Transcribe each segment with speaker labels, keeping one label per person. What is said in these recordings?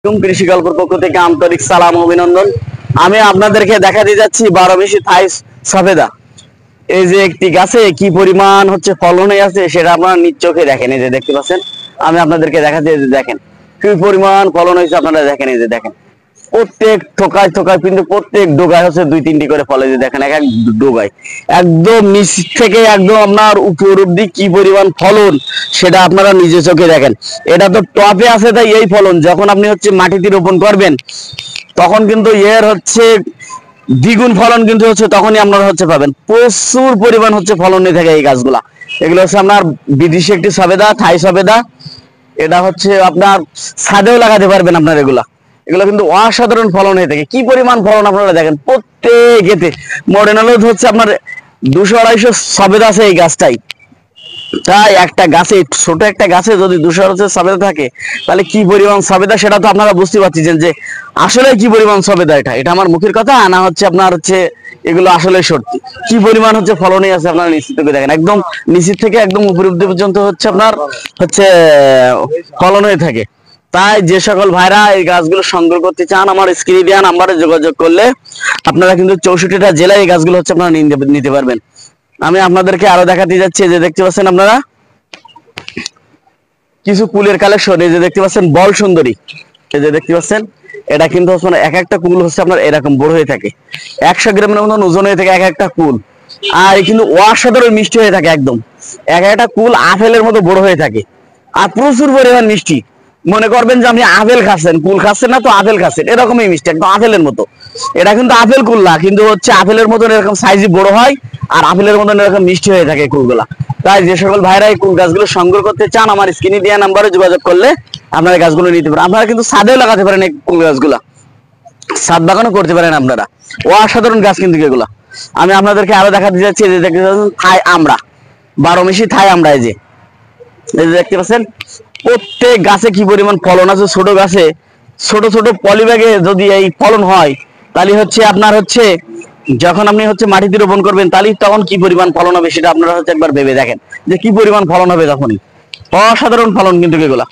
Speaker 1: কৃষি গল্পের পক্ষ থেকে আন্তরিক সালাম অভিনন্দন। আমি আপনাদেরকে দেখাতে যাচ্ছি 12 থাই সফেদা। এই যে একটি গাছে কি পরিমাণ হচ্ছে ফলন হয়ে আছে সেটা আপনারা নিজ চোখে দেখেন। এই যে দেখতে পাচ্ছেন, আমি আপনাদেরকে দেখাতে দেখেন কি পরিমাণ ফলন হয়েছে। আপনারা দেখেন, এই যে দেখেন প্রত্যেক থোকায় থোকায় কিন্তু প্রত্যেক ডোগায় হচ্ছে 2-3টি করে ফল। এই যে দেখেন এক এক ডোগায় একদম নিচ থেকে একদম আপনার উপর অব্দি কি পরিমাণ ফলন সেটা আপনারা নিজে চোখে দেখেন। এটা তো টপে আছে তাই এই ফলন, যখন আপনি হচ্ছে মাটিতে রোপণ করবেন তখন কিন্তু এর হচ্ছে দ্বিগুণ ফলন কিন্তু হচ্ছে তখনই আপনারা হচ্ছে পাবেন। প্রচুর পরিমাণ হচ্ছে ফলন নিয়ে থাকে এই গাছগুলা। এগুলো হচ্ছে আপনার বিদেশি একটি সবেদা, থাই সবেদা। এটা হচ্ছে আপনার ছাদেও লাগাতে পারবেন আপনার। এগুলা কিন্তু অসাধারণ ফলন হয়ে থাকে। কি পরিমাণ ফলন আপনারা দেখেন প্রত্যেকেতে। মডেনালো হচ্ছে আপনার 200-250 সবেদা আছে এই গাছটাই। তাই একটা গাছে, ছোট একটা গাছে যদি 200 সবেদা থাকে তাহলে কি পরিমাণ সবেদা সেটা তো আপনারা বুঝতে পারছেন যে আসলে কি পরিমাণ সবেদা। এটা আমার মুখের কথা না, হচ্ছে আপনার হচ্ছে এগুলো আসলে সত্যি। কি পরিমাণ হচ্ছে ফলনে আছে আপনারা নিশ্চিত করে দেখেন। একদম নিচের থেকে একদম উপর অব্দি পর্যন্ত হচ্ছে আপনার হচ্ছে ফলন হয়ে থাকে। তাই যে সকল ভাইরা এই গাছগুলো সংগ্রহ করতে চান আমার স্ক্রিনে দেওয়া নাম্বারে যোগাযোগ করলে আপনারা কিন্তু 64টা জেলায় এই গাছগুলো হচ্ছে আপনারা নিতে পারবেন। আমি আপনাদেরকে আরো দেখাতে যাচ্ছি। যে দেখতে পাচ্ছেন আপনারা কিছু কুলের কালেকশন। এই যে দেখতে পাচ্ছেন বল সুন্দরী। এই যে দেখতে পাচ্ছেন এটা কিন্তু হচ্ছে এক একটা কুল হচ্ছে আপনার এরকম বড় হয়ে থাকে, 100 গ্রামের মতন ওজন হয়ে থাকে এক একটা কুল। আর কিন্তু অসাধারণ মিষ্টি হয়ে থাকে। একদম এক একটা কুল আপেলের মতো বড় হয়ে থাকে আর প্রচুর পরিমাণ মিষ্টি। মনে করবেন যে আপনি আপেল খাচ্ছেন, কুল খাচ্ছেন না তো আপেল খাচ্ছেন, এরকমই মিষ্টি একদম আপেলের মতো। এটা কিন্তু আপেল কুল না, কিন্তু হচ্ছে আপেলের মতন এরকম সাইজে বড় হয় আর আপেলের মতন এরকম মিষ্টি হয়ে থাকে কুলগুলা। তাই যে সকল ভাইরা এই কুল গাছগুলো সংগ্রহ করতে চান আমার স্ক্রিনে দেওয়া নাম্বারে যোগাযোগ করলে আপনারা গাছগুলো নিতে পারেন। আপনারা কিন্তু ছাদেও লাগাতে পারেন এই কুল গাছগুলা, ছাদ বাগানও করতে পারেন আপনারা। অসাধারণ গাছ কিন্তু এগুলা। আমি আপনাদেরকে আরো দেখাতে যাচ্ছি। যে দেখতে পাচ্ছেন থাই আমরা, 12 থাই আমরা। এই যে দেখতে পাচ্ছেন প্রত্যেক গাছে কি পরিমাণ ফলন আছে। ছোট গাছে ছোট ছোট পলিব্যাগে যদি এই ফলন হয় তাহলে হচ্ছে আপনার হচ্ছে যখন আপনি হচ্ছে মাটিতে রোপণ করবেন তাহলে তখন কি পরিমাণ ফলন হবে সেটা আপনারা হচ্ছে একবার ভেবে দেখেন যে কি পরিমাণ ফলন হবে তখনই। অসাধারণ ফলন কিন্তু এগুলা।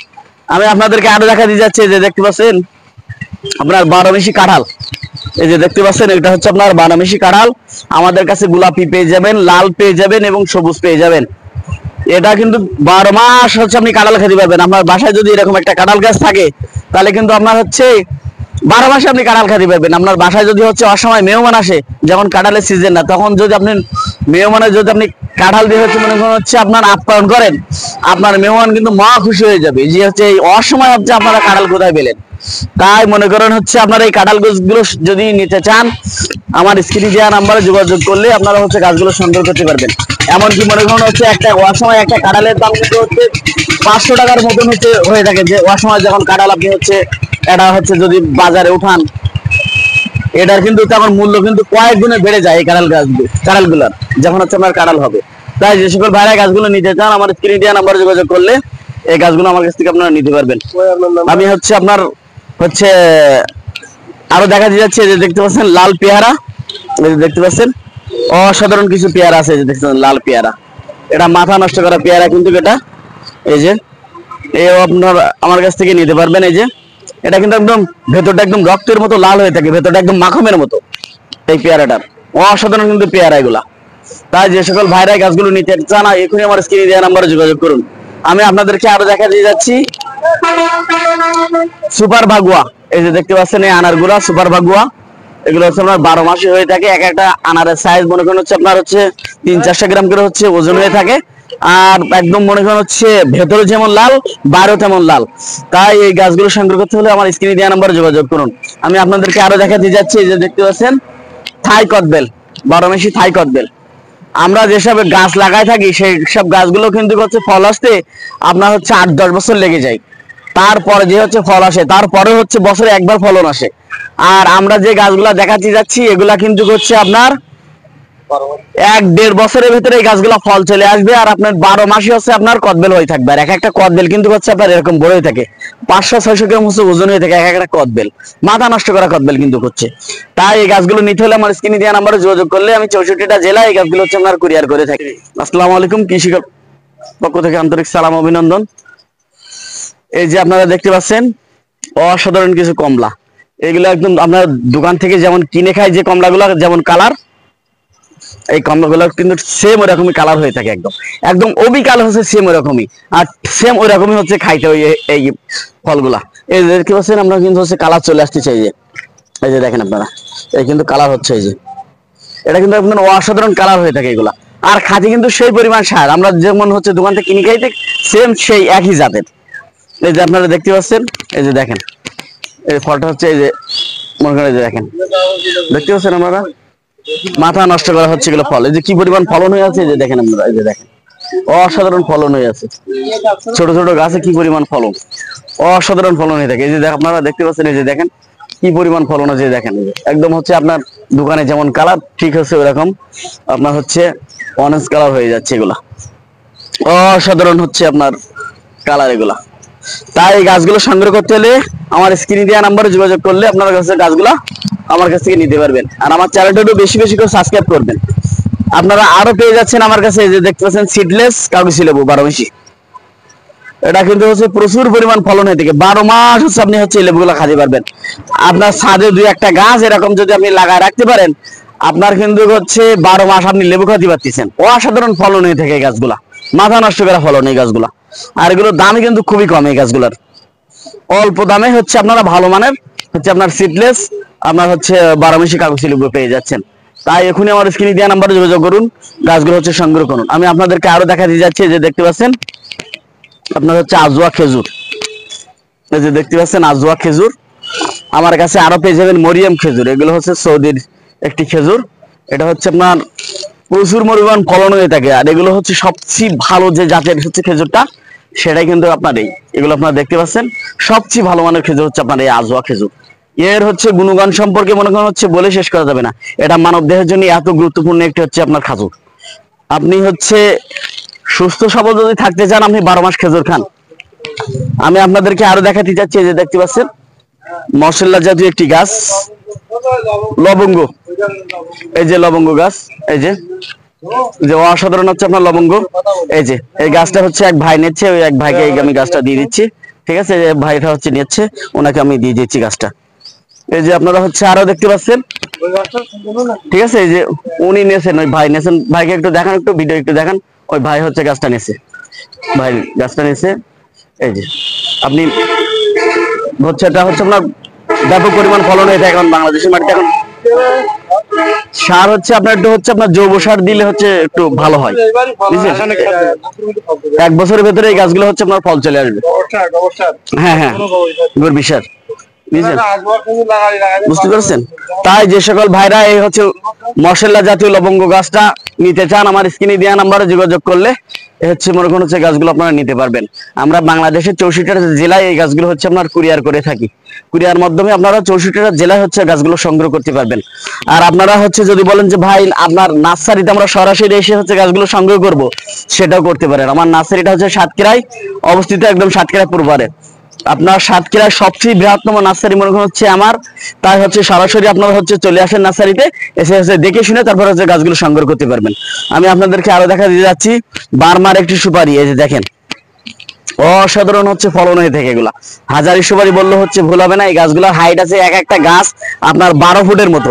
Speaker 1: আমি আপনাদেরকে আরো দেখা দিয়ে যাচ্ছি। যে দেখতে পাচ্ছেন আপনার 12 কাঁঠাল। এই যে দেখতে পাচ্ছেন এটা হচ্ছে আপনার 12 কাঁঠাল। আমাদের কাছে গোলাপি পেয়ে যাবেন, লাল পেয়ে যাবেন এবং সবুজ পেয়ে যাবেন। এটা কিন্তু 12 মাস হচ্ছে আপনি কাঁঠাল খেতে পারবেন। আপনার বাসায় যদি এরকম একটা কাঁঠাল গাছ থাকে তাহলে কিন্তু আপনার হচ্ছে 12 মাসে আপনি কাঁঠাল খেতে পারবেন। আপনার বাসায় যদি হচ্ছে অসময় মেহমান আসে, যেমন কাঁঠালের সিজন না, তখন যদি আপনি মেহমানের যদি আপনি কাঁঠাল দিয়ে হচ্ছে মনে করেন হচ্ছে আপনার আপ্যায়ন করেন, আপনার মেহমান কিন্তু মহা খুশি হয়ে যাবে যে হচ্ছে এই অসময় হচ্ছে আপনারা কাঁঠাল কোথায় পেলেন। তাই মনে করেন হচ্ছে আপনারা এই কাঁঠাল গাছগুলো যদি নিতে চান আমার স্ক্রিনে দেওয়া নাম্বারে যোগাযোগ করলে আপনারা হচ্ছে গাছগুলো সংগ্রহ করতে পারবেন। এমনকি মনে করেন হচ্ছে একটা অসময় একটা কাঁঠালের দাম কিন্তু হচ্ছে 500 টাকার মতন হচ্ছে হয়ে থাকে। যে অসময় যখন কাঁঠাল আপনি হচ্ছে এটা হচ্ছে যদি বাজারে উঠান এটার কিন্তু তখন মূল্য কিন্তু কয়েক গুণে বেড়ে যায় এই কাঁঠালগুলার যখন হচ্ছে আপনার কাঁঠাল হবে। তাই যে সকল ভাইরা গাছগুলো নিতে চান আমার স্ক্রিনে দেওয়া নাম্বারে যোগাযোগ করলে এই গাছগুলো আমার কাছ থেকে আপনারা নিতে পারবেন। আমি হচ্ছে আপনার হচ্ছে আরো দেখা যাচ্ছে। যে দেখতে পাচ্ছেন লাল পেয়ারা। এই যে দেখতে পাচ্ছেন অসাধারণ কিছু পেয়ারা আছে। যে দেখতে পাচ্ছেন লাল পেয়ারা, এটা মাথা নষ্ট করা পেয়ারা কিন্তু এটা। এই যে আপনার আমার কাছ থেকে নিতে পারবেন। এই যে এটা কিন্তু একদম ভেতরটা একদম রক্তের মতো লাল হয়ে থাকে, ভেতরটা একদম মাখনের মতো এই পেয়ারাটার। অসাধারণ কিন্তু পেয়ারা এগুলা। তাই যে সকল ভাইরা গাছগুলো নিতে চান এখনই আমার স্ক্রিনে দেওয়া নাম্বারে যোগাযোগ করুন। আমি আপনাদেরকে আরো দেখা দিয়ে যাচ্ছি সুপার ভাগুয়া। এই যে দেখতে পাচ্ছেন এই আনারগুলা সুপার ভাগুয়া। এগুলো হচ্ছে আপনার 12 মাসে হয়ে থাকে। এক একটা আনারের সাইজ মনে করেন হচ্ছে আপনার হচ্ছে 300-400 গ্রাম করে হচ্ছে ওজন হয়ে থাকে। আর একদম মনে করেন হচ্ছে ভেতরে যেমন লাল বাইরেও তেমন লাল। তাই এই গাছগুলো সংগ্রহ করতে হলে আমার স্ক্রিনে দেওয়া নাম্বারে যোগাযোগ করুন। আমি আপনাদেরকে আরো দেখাতে যাচ্ছি। যে দেখতে পাচ্ছেন থাই কদবেল, 12 থাই কদবেল। আমরা যেসব গাছ লাগাই থাকি সেই সব গাছগুলো কিন্তু হচ্ছে ফল আসতে আপনার হচ্ছে 8-10 বছর লেগে যায়। তারপরে যে হচ্ছে ফল আসে তারপরে হচ্ছে বছরে একবার ফলন আসে। আর আমরা যে গাছগুলা দেখাতে যাচ্ছি এগুলা কিন্তু হচ্ছে আপনার 1-1.5 বছরের ভিতরে এই গাছগুলা ফল চলে আসবে। আর আপনার 12 মাসই হচ্ছে আপনার কদবেল হয়ে থাকবে। আর এক একটা কদবেল কিন্তু হচ্ছে আপনার এরকম বড় হয়ে থাকে, 500-600 গ্রাম হচ্ছে ওজন হয়ে থাকে এক একটা কদবেল। মাথা নষ্ট করা কদবেল কিন্তু হচ্ছে। তাই এই গাছগুলো নিতে হলে আমার স্ক্রিনে দেওয়া নাম্বারে যোগাযোগ করলে আমি 64টা জেলায় এই গাছগুলো হচ্ছে আপনার কুরিয়ার করে থাকি। আসসালামু আলাইকুম, কৃষি পক্ষ থেকে আন্তরিক সালাম অভিনন্দন। এই যে আপনারা দেখতে পাচ্ছেন অসাধারণ কিছু কমলা, এগুলো একদম আপনার দোকান থেকে যেমন কিনে খাই যে কমলাগুলো যেমন কালার, এই কমলাগুলো কিন্তু সেম ওরকমই কালার হয়ে থাকে, একদম একদম ওবি কালার হচ্ছে সেম ওরকমই, আর সেম ওরকমই হচ্ছে খাইতে ওই এই ফলগুলা। এই যে কি বলছেন আমরা কিন্তু হচ্ছে কালার চলে আসতে চাই, যে এই যে দেখেন আপনারা, এই কিন্তু কালার হচ্ছে, এই যে এটা কিন্তু আপনার অসাধারণ কালার হয়ে থাকে এগুলা। আর খাঁটি কিন্তু সেই পরিমাণ সার আমরা যেমন হচ্ছে দোকান থেকে কিনে খাইতে সেম সেই একই জাতের। এই যে আপনারা দেখতে পাচ্ছেন, এই যে দেখেন এই ফলটা হচ্ছে, এই যে মনে করেন, এই যে দেখেন দেখতে পাচ্ছেন আপনারা, মাথা নষ্ট করা হচ্ছে এগুলো ফল। এই যে কি পরিমাণ ফলন হয়ে আছে, এই যে দেখেন আপনারা, এই যে দেখেন অসাধারণ ফলন হয়ে আছে, ছোট ছোট গাছে কি পরিমাণ ফলন, অসাধারণ ফলন হয়ে থাকে। এই যে আপনারা দেখতে পাচ্ছেন, এই যে দেখেন কি পরিমাণ ফলন আছে, দেখেন একদম হচ্ছে আপনার দোকানে যেমন কালার ঠিক হচ্ছে ওরকম আপনার হচ্ছে অরেঞ্জ কালার হয়ে যাচ্ছে, এগুলা অসাধারণ হচ্ছে আপনার কালার এগুলা। তাই এই গাছগুলো সংগ্রহ করতে হলে আমার স্ক্রিনে দেওয়া নাম্বারে যোগাযোগ করলে আপনার কাছে গাছগুলো আমার কাছ থেকে নিতে পারবেন। আর আমার চ্যানেলটা একটু বেশি বেশি করে সাবস্ক্রাইব করবেন। আপনারা আরো পেয়ে যাচ্ছেন আমার কাছে, এই যে দেখতে পাচ্ছেন সিডলেস কাগজি লেবু 12 মাসি, এটা কিন্তু হচ্ছে প্রচুর পরিমাণ ফলন হয়ে থাকে, 12 মাস হচ্ছে আপনি হচ্ছে এই লেবুগুলো খাতে পারবেন। আপনার ছাদে দুই একটা গাছ এরকম যদি আপনি লাগায় রাখতে পারেন, আপনার কিন্তু হচ্ছে 12 মাস আপনি লেবু খাতে পারতেছেন। অসাধারণ ফলন হয়ে থাকে এই গাছগুলা, মাথা নষ্ট করা ফলন এই গাছগুলা। আর এগুলোর দামই কিন্তু খুবই কম, এই গাছগুলার অল্প দামে হচ্ছে আপনারা ভালো মানের হচ্ছে আপনার সিডলেস আপনার হচ্ছে 12 মাসি কাগজি লেবু পেয়ে যাচ্ছেন। তাই এখনই আমার স্ক্রিনে দেওয়া নাম্বারে যোগাযোগ করুন, গাছগুলো হচ্ছে সংগ্রহ করুন। আমি আপনাদেরকে আরো দেখা দিয়ে যাচ্ছি, যে দেখতে পাচ্ছেন আপনার হচ্ছে আজওয়া খেজুর, এই যে দেখতে পাচ্ছেন আজওয়া খেজুর। আমার কাছে আরো পেয়ে যাবেন মরিয়াম খেজুর, এগুলো হচ্ছে সৌদির একটি খেজুর, এটা হচ্ছে আপনার প্রচুর পরিমাণ ফলন হয়ে থাকে। আর এগুলো হচ্ছে সবচেয়ে ভালো যে জাতের হচ্ছে খেজুরটা, সেটাই কিন্তু আপনার এগুলো আপনারা দেখতে পাচ্ছেন সবচেয়ে ভালো মানের খেজুর হচ্ছে আপনার এই আজওয়া খেজুর। এর হচ্ছে গুণগান সম্পর্কে মনে করেন হচ্ছে বলে শেষ করা যাবে না, এটা মানব দেহের জন্য এত গুরুত্বপূর্ণ একটি হচ্ছে আপনার খাজুর। আপনি হচ্ছে সুস্থ সবল যদি থাকতে চান, আপনি 12 মাস খেজুর খান। আমি আপনাদেরকে আরো দেখাতে চাচ্ছি, যে দেখতে পাচ্ছেন মশলা জাতীয় একটি গাছ, লবঙ্গ, এই যে লবঙ্গ গাছ, এই যে যে অসাধারণ হচ্ছে আপনার লবঙ্গ। এই যে এই গাছটা হচ্ছে এক ভাই নিচ্ছে, ওই এক ভাইকে আমি গাছটা দিয়ে দিচ্ছি, ঠিক আছে, ভাইটা হচ্ছে নিচ্ছে, ওনাকে আমি দিয়ে দিচ্ছি গাছটা। এই যে আপনারা হচ্ছে আরো দেখতে পাচ্ছেন, ঠিক আছে, এই যে উনি নিয়েছেন, ওই ভাই নিয়েছেন, ভাইকে একটু দেখান, একটু ভিডিও একটু দেখান, ওই ভাই হচ্ছে গাছটা নিয়েছে, ভাই গাছটা নিয়েছে। এই যে আপনি হচ্ছে এটা হচ্ছে আপনার ব্যাপক পরিমাণ ফলন হয়ে থাকে এখন বাংলাদেশের মাটিতে। এখন সার হচ্ছে আপনার একটু হচ্ছে আপনার জৈব সার দিলে হচ্ছে একটু ভালো হয়, বুঝছেন? 1 বছরের ভেতরে এই গাছগুলো হচ্ছে আপনার ফল চলে আসবে। হ্যাঁ হ্যাঁ, গর্বি সার, বুঝতে পারছেন? তাই যে সকল ভাইরা এই হচ্ছে মশলা জাতীয় লবঙ্গ গাছটা নিতে চান, আমার স্ক্রিনে দেওয়া নাম্বারে যোগাযোগ করলে হচ্ছে মনে করেন হচ্ছে গাছগুলো আপনারা নিতে পারবেন। আমরা বাংলাদেশের 64টা জেলায় এই গাছগুলো হচ্ছে আপনার কুরিয়ার করে থাকি, কুরিয়ার মাধ্যমে আপনারা 64টা জেলায় হচ্ছে গাছগুলো সংগ্রহ করতে পারবেন। আর আপনারা হচ্ছে যদি বলেন যে ভাই আপনার নার্সারিতে আমরা সরাসরি এসে হচ্ছে গাছগুলো সংগ্রহ করব, সেটাও করতে পারেন। আমার নার্সারিটা হচ্ছে সাতক্ষীরায় অবস্থিত, একদম সাতক্ষীরা পূর্বারে। আপনার সাতক্ষীরার সবচেয়ে বৃহত্তম নার্সারি মনে হচ্ছে আমার, তাই হচ্ছে সরাসরি আপনারা হচ্ছে চলে আসেন নার্সারিতে, এসে হচ্ছে দেখে শুনে তারপর হচ্ছে গাছগুলো সংগ্রহ করতে পারবেন। আমি আপনাদেরকে আরো দেখা দিয়ে যাচ্ছি বার্মার একটি সুপারি, এই যে দেখেন অসাধারণ হচ্ছে ফলন হয়ে থাকে এগুলা। হাজারি সুপারি বললে হচ্ছে ভুল হবে না। এই গাছগুলোর হাইট আছে, এক একটা গাছ আপনার 12 ফুটের মতো।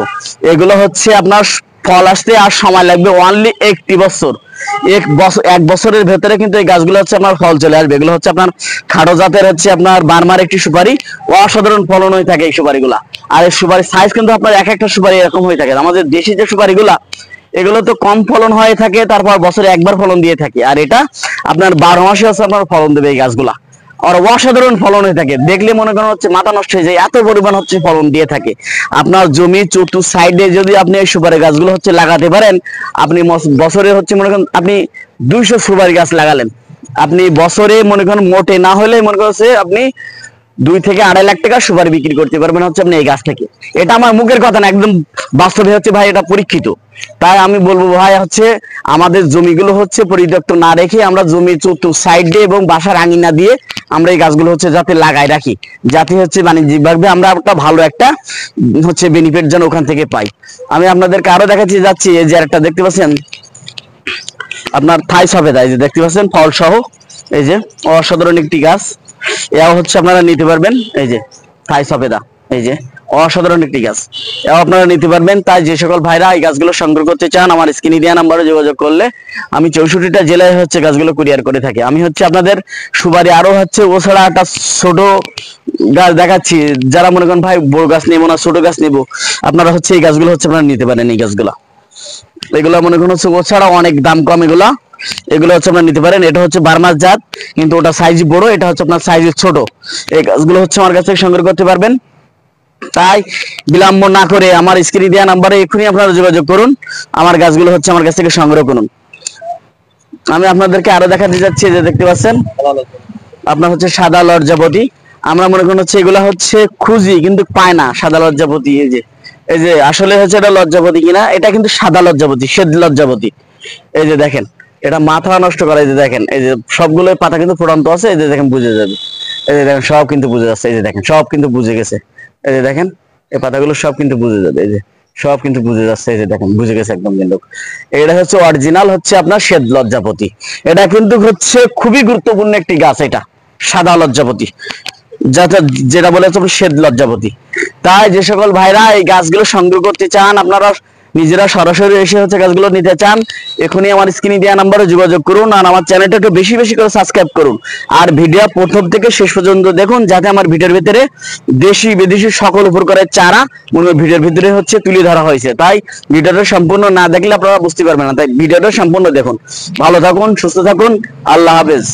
Speaker 1: এগুলো হচ্ছে আপনার ফল আসতে আর সময় লাগবে অনলি 1 বছর। 1 বছরের ভেতরে কিন্তু এই গাছগুলো হচ্ছে আপনার ফল চলে আসবে। এগুলো হচ্ছে আপনার খাটো জাতের হচ্ছে আপনার বার্মার একটি সুপারি, অসাধারণ ফলন হয়ে থাকে এই সুপারিগুলা। আর এই সুপারির সাইজ কিন্তু আপনার এক একটা সুপারি এরকম হয়ে থাকে। আমাদের দেশি যে সুপারিগুলা এগুলো তো কম ফলন হয়ে থাকে, তারপর বছরে একবার ফলন দিয়ে থাকে, আর এটা আপনার 12 মাসে হচ্ছে আপনার ফলন দেবে এই গাছগুলা। আর অসাধারণ ফলন হয়ে থাকে, দেখলে মনে করেন হচ্ছে মাথা নষ্ট হয়ে যায়, এত পরিমাণ হচ্ছে ফলন দিয়ে থাকে। আপনার জমি চতুর সাইডে যদি আপনি এই সুপারি গাছগুলো হচ্ছে লাগাতে পারেন, আপনি বছরে হচ্ছে মনে করেন আপনি 200 সুপারি গাছ লাগালেন, আপনি বছরে মনে করেন মোটে না হলে মনে করছে আপনি 2 থেকে 2.5 লাখ টাকা সুপারি বিক্রি করতে পারবেন হচ্ছে আপনি এই গাছ থেকে। এটা আমার মুখের কথা না, একদম বাস্তবে হচ্ছে ভাই এটা পরীক্ষিত। তাই আমি বলবো ভাই হচ্ছে আমাদের জমিগুলো হচ্ছে পরিত্যক্ত না রেখে আমরা জমি চতুর সাইডে এবং বাসার আঙিনা দিয়ে আমরা এই গাছগুলো হচ্ছে যাতে লাগাই রাখি, যাতে হচ্ছে বাণিজ্যিকভাবে আমরা একটা ভালো একটা হচ্ছে বেনিফিট যেন ওখান থেকে পাই। আমি আপনাদেরকে আরো দেখাচ্ছি যাচ্ছি, এই যে একটা দেখতে পাচ্ছেন আপনার থাই সফেদা, এই যে দেখতে পাচ্ছেন ফল সহ, এই যে অসাধারণ একটি গাছ, এও হচ্ছে আপনারা নিতে পারবেন। এই যে থাই সফেদা, এই যে অসাধারণ একটি গাছ, এও আপনারা নিতে পারবেন। তাই যে সকল ভাইরা এই গাছগুলো সংগ্রহ করতে চান আমার স্ক্রিনে দেওয়া নাম্বারে যোগাযোগ করলে আমি 64টা জেলায় হচ্ছে গাছগুলো কুরিয়ার করে থাকি। আমি হচ্ছে আপনাদের সুপারি আরো হচ্ছে ও ছাড়া একটা ছোট গাছ দেখাচ্ছি, যারা মনে করেন ভাই বড় গাছ নেবো না ছোট গাছ নেবো, আপনারা হচ্ছে এই গাছগুলো হচ্ছে আপনারা নিতে পারেন। এই গাছগুলা এগুলা মনে করেন হচ্ছে ও ছাড়া অনেক দাম কম, এগুলো হচ্ছে আপনারা নিতে পারেন। এটা হচ্ছে বার্মাস জাত, কিন্তু ওটা সাইজ বড়, এটা হচ্ছে আপনার সাইজ ছোট। এই গাছগুলো হচ্ছে আমার কাছ থেকে সংগ্রহ করতে পারবেন। তাই বিলম্ব না করে আমার স্ক্রিনে দেওয়া নাম্বারে এখনই আপনারা যোগাযোগ করুন, আমার গাছগুলো হচ্ছে আমার কাছ থেকে সংগ্রহ করুন। আমি আপনাদেরকে আরো দেখাতে যাচ্ছি, যে দেখতে পাচ্ছেন আপনার হচ্ছে সাদা লজ্জাপতি। আমরা মনে করেন হচ্ছে এগুলা হচ্ছে খুঁজি কিন্তু পায় না সাদা লজ্জাপতি। এই যে আসলে হচ্ছে এটা লজ্জাপতি কিনা, এটা কিন্তু সাদা লজ্জাপতি, শ্বেত লজ্জাপতি। এই যে দেখেন, এটা মাথা নষ্ট করে। এই যে দেখেন, এই যে সবগুলো পাতা কিন্তু ফুটন্ত আছে, এই যে দেখেন বুঝে যাবে। এই যে দেখেন সব কিন্তু বুঝে যাচ্ছে, এই যে দেখেন সব কিন্তু বুঝে গেছে। এই যে দেখেন এই পাতাগুলো সব কিন্তু বুঝে যাবে, এই যে সব কিন্তু বুঝে যাচ্ছে, এই যে দেখেন বুঝে গেছে একদম। কিন্তু এটা হচ্ছে অরিজিনাল হচ্ছে আপনার শ্বেত লজ্জাপতি। এটা কিন্তু হচ্ছে খুবই গুরুত্বপূর্ণ একটি গাছ, এটা সাদা লজ্জাপতি, যেটা বলে হচ্ছে শ্বেত লজ্জাপতি। তাই যে সকল ভাইরা এই গাছগুলো সংগ্রহ করতে চান, আপনারা নিজেরা সরাসরি এসে হচ্ছে গাছগুলো নিতে চান, এখনই আমার স্ক্রিনে দেওয়া নাম্বারে যোগাযোগ করুন। আর আমার চ্যানেলটাকে বেশি বেশি করে সাবস্ক্রাইব করুন, আর ভিডিও প্রথম থেকে শেষ পর্যন্ত দেখুন, যাতে আমার ভিডিওর ভিতরে দেশি বিদেশি সকল উপকারের চারা ভিডিওর ভিতরে হচ্ছে তুলে ধরা হয়েছে। তাই ভিডিওটা সম্পূর্ণ না দেখলে আপনারা বুঝতে পারবেন না, তাই ভিডিওটা সম্পূর্ণ দেখুন। ভালো থাকুন, সুস্থ থাকুন, আল্লাহ হাফেজ।